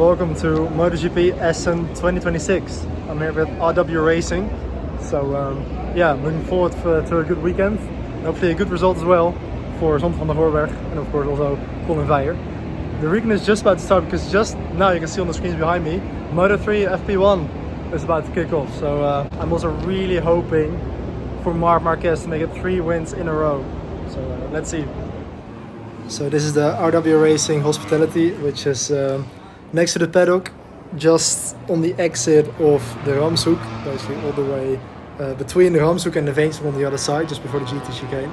welcome to MotoGP Assen 2026. I'm here with RW Racing, so yeah, looking forward to a good weekend. Hopefully a good result as well for Zonte van der Voorberg and of course also Colin Veijer. The weekend is just about to start because just now you can see on the screens behind me, Moto2 FP1 is about to kick off. So I'm also really hoping for Marc Marquez to make it 3 wins in a row. So let's see. So this is the RW Racing Hospitality, which is next to the paddock, just on the exit of the Ramshoek, basically all the way between the Ramshoek and the Veenstra on the other side, just before the GT chicane.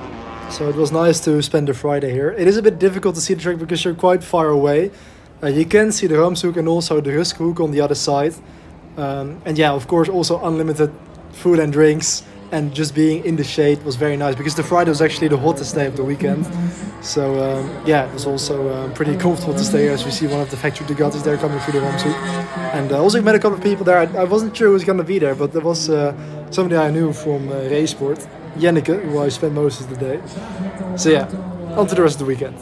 So it was nice to spend the Friday here. It is a bit difficult to see the track because you're quite far away. You can see the Ramshoek and also the Rusthoek on the other side. And yeah, of course, also unlimited food and drinks. And just being in the shade was very nice because the Friday was actually the hottest day of the weekend. So yeah, it was also pretty comfortable to stay here as we see one of the factory Ducatis there coming through the Ramshoek. And also met a couple of people there. I wasn't sure who was going to be there, but there was somebody I knew from race sport, Jenneke, who I spent most of the day. So yeah, on to the rest of the weekend.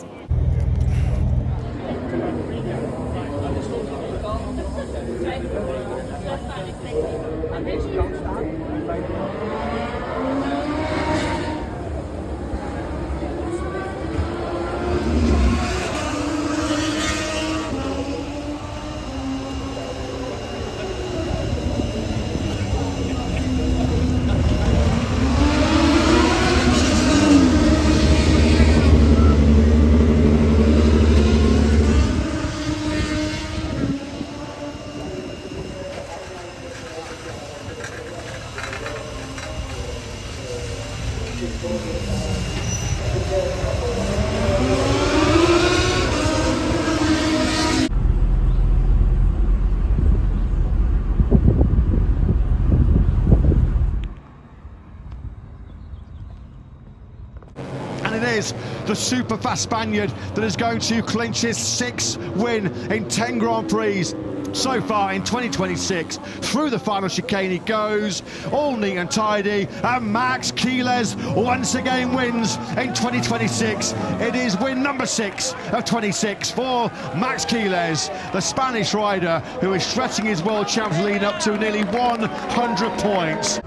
It is the super fast Spaniard that is going to clinch his 6th win in 10 Grand Prix so far in 2026. Through the final chicane he goes, all neat and tidy, and Max Quiles once again wins in 2026. It is win number 6 of 26 for Max Quiles, the Spanish rider who is stretching his world champs lead up to nearly 100 points.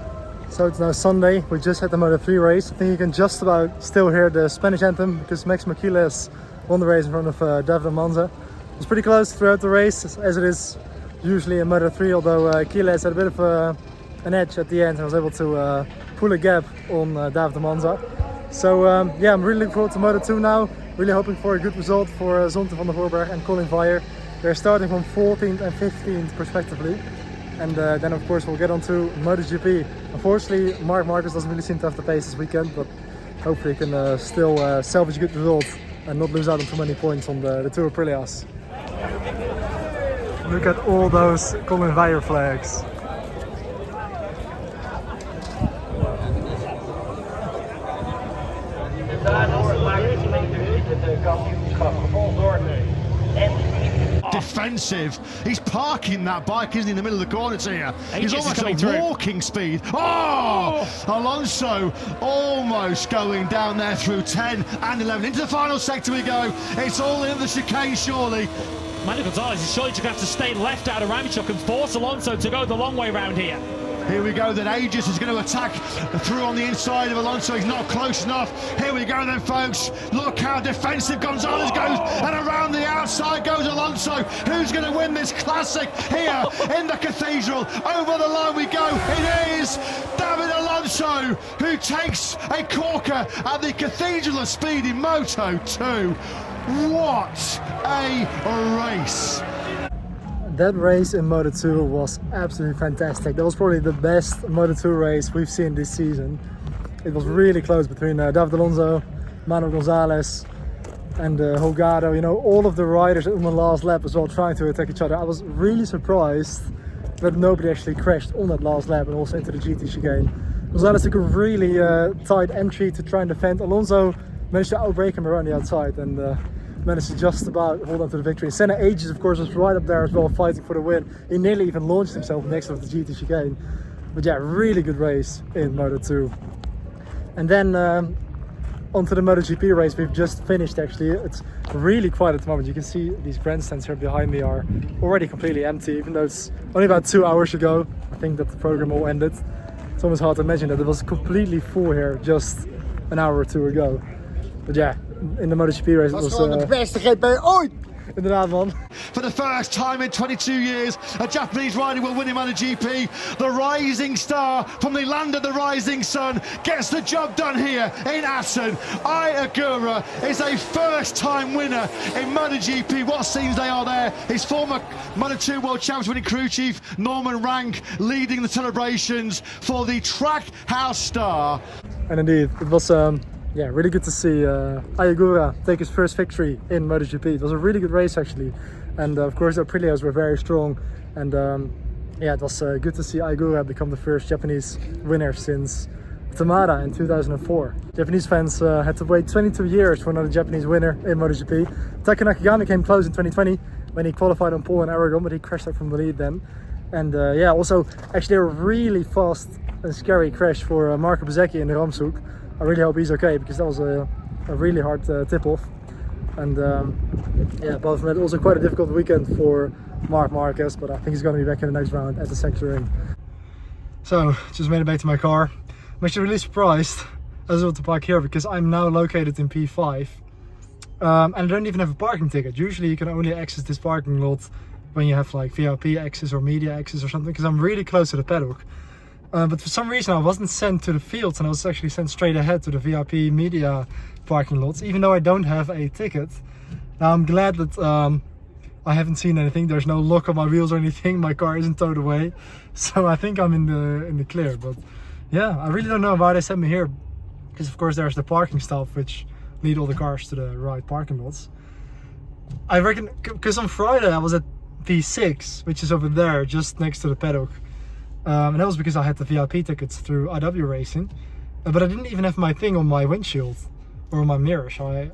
So it's now Sunday, we just had the Moto3 race. I think you can just about still hear the Spanish anthem because Max Quiles won the race in front of David Manza. It was pretty close throughout the race, as it is usually in Moto3, although Quiles had a bit of an edge at the end and was able to pull a gap on David Manza. So yeah, I'm really looking forward to Moto2 now. Really hoping for a good result for Zonte van der Voorberg and Colin Veijer. They're starting from 14th and 15th respectively. And then of course we'll get on to MotoGP. Unfortunately, Marc Marquez doesn't really seem to have the pace this weekend, but hopefully he can still salvage a good result and not lose out on too many points on the Tour Aprilia. Look at all those Colin Veijer flags. Defensive. He's parking that bike, isn't he, in the middle of the corners here? He's almost at walking speed. Oh! Alonso almost going down there through 10 and 11. Into the final sector we go. It's all in the chicane, surely. Manuel Gonzalez is surely going to have to stay left out of Ramichuk and force Alonso to go the long way round here. Here we go, then Aegis is going to attack through on the inside of Alonso. He's not close enough. Here we go then, folks. Look how defensive Gonzalez goes, and around the outside goes Alonso. Who's going to win this classic here in the Cathedral? Over the line we go. It is David Alonso who takes a corker at the Cathedral of Speed in Moto2. What a race! That race in Moto2 was absolutely fantastic. That was probably the best Moto2 race we've seen this season. It was really close between David Alonso, Manuel Gonzalez and Holgado. You know, all of the riders on the last lap as well trying to attack each other. I was really surprised that nobody actually crashed on that last lap and also into the GT chicane. Gonzalez took a really tight entry to try and defend. Alonso managed to outbrake him around the outside and managed to just about hold on to the victory. Senna Aegis, of course, was right up there as well, fighting for the win. He nearly even launched himself next to the GT chicane. But yeah, really good race in Moto2. And then onto the MotoGP race we've just finished. Actually, it's really quiet at the moment. You can see these grandstands here behind me are already completely empty, even though it's only about 2 hours ago I think that the program all ended. It's almost hard to imagine that it was completely full here just an hour or two ago. But yeah, in the MotoGP race it was de beste GP ooit! inderdaad, man. For the first time in 22 years, a Japanese rider will win in MotoGP. The rising star from the land of the rising sun gets the job done here in Assen. Ai Ogura is a first-time winner in MotoGP. What scenes they are there. His former Moto2 World Champions winning crew chief, Norman Rank, leading the celebrations for the Trackhouse star. And indeed, it was yeah, really good to see Ai Ogura take his first victory in MotoGP. It was a really good race actually, and of course the Aprilias were very strong, and yeah, it was good to see Ai Ogura become the first Japanese winner since Tamada in 2004. Japanese fans had to wait 22 years for another Japanese winner in MotoGP. Taka Nakagami came close in 2020 when he qualified on pole in Aragon, but he crashed out from the lead then. And yeah, also actually a really fast and scary crash for Marco Bezzecchi in the Ramshoek. I really hope he's okay, because that was a really hard tip-off. And yeah, apart from that, also quite a difficult weekend for Marc Marquez, but I think he's going to be back in the next round at the sector ring. So, just made it back to my car. I'm actually really surprised as well to park here, because I'm now located in P5. And I don't even have a parking ticket. Usually you can only access this parking lot when you have like VIP access or media access or something, because I'm really close to the paddock. But for some reason I wasn't sent to the fields, and I was actually sent straight ahead to the VIP media parking lots, even though I don't have a ticket. Now I'm glad that I haven't seen anything. There's no lock on my wheels or anything. My car isn't towed away, so I think I'm in the clear. But yeah, I really don't know why they sent me here, because of course there's the parking staff which lead all the cars to the right parking lots. I reckon because on Friday I was at P6, which is over there just next to the paddock. And that was because I had the VIP tickets through IW Racing, but I didn't even have my thing on my windshield or on my mirror. So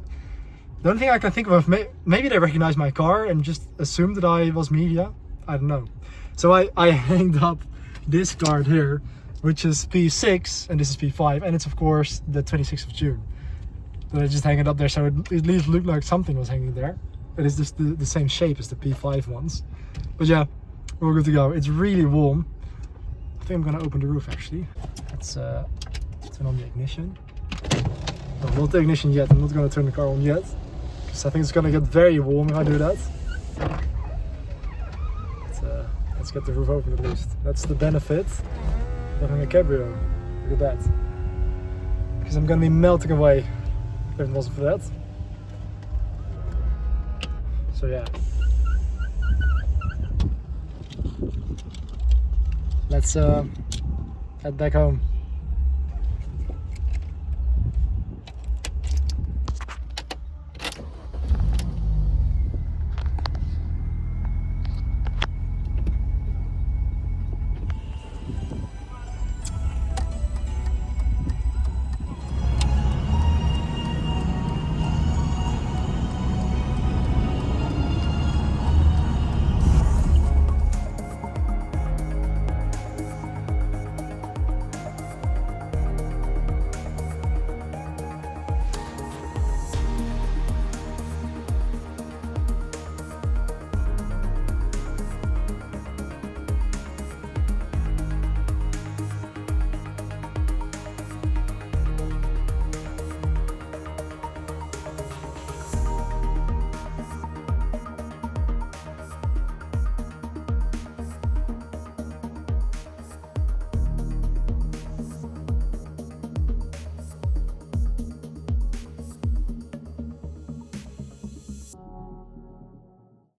the only thing I can think of, maybe they recognized my car and just assumed that I was media. I don't know. So I hanged up this card here, which is P6, and this is P5, and it's of course the 26th of June. But I just hang it up there, so it at least looked like something was hanging there. It is just the same shape as the P5 ones. But yeah, we're good to go. It's really warm. I think I'm gonna open the roof actually. Let's turn on the ignition. No, not the ignition yet. I'm not gonna turn the car on yet, because I think it's gonna get very warm if I do that. Let's get the roof open at least. That's the benefit of having a cabrio. Look at that. Because I'm gonna be melting away if it wasn't for that. So yeah. Let's head back home.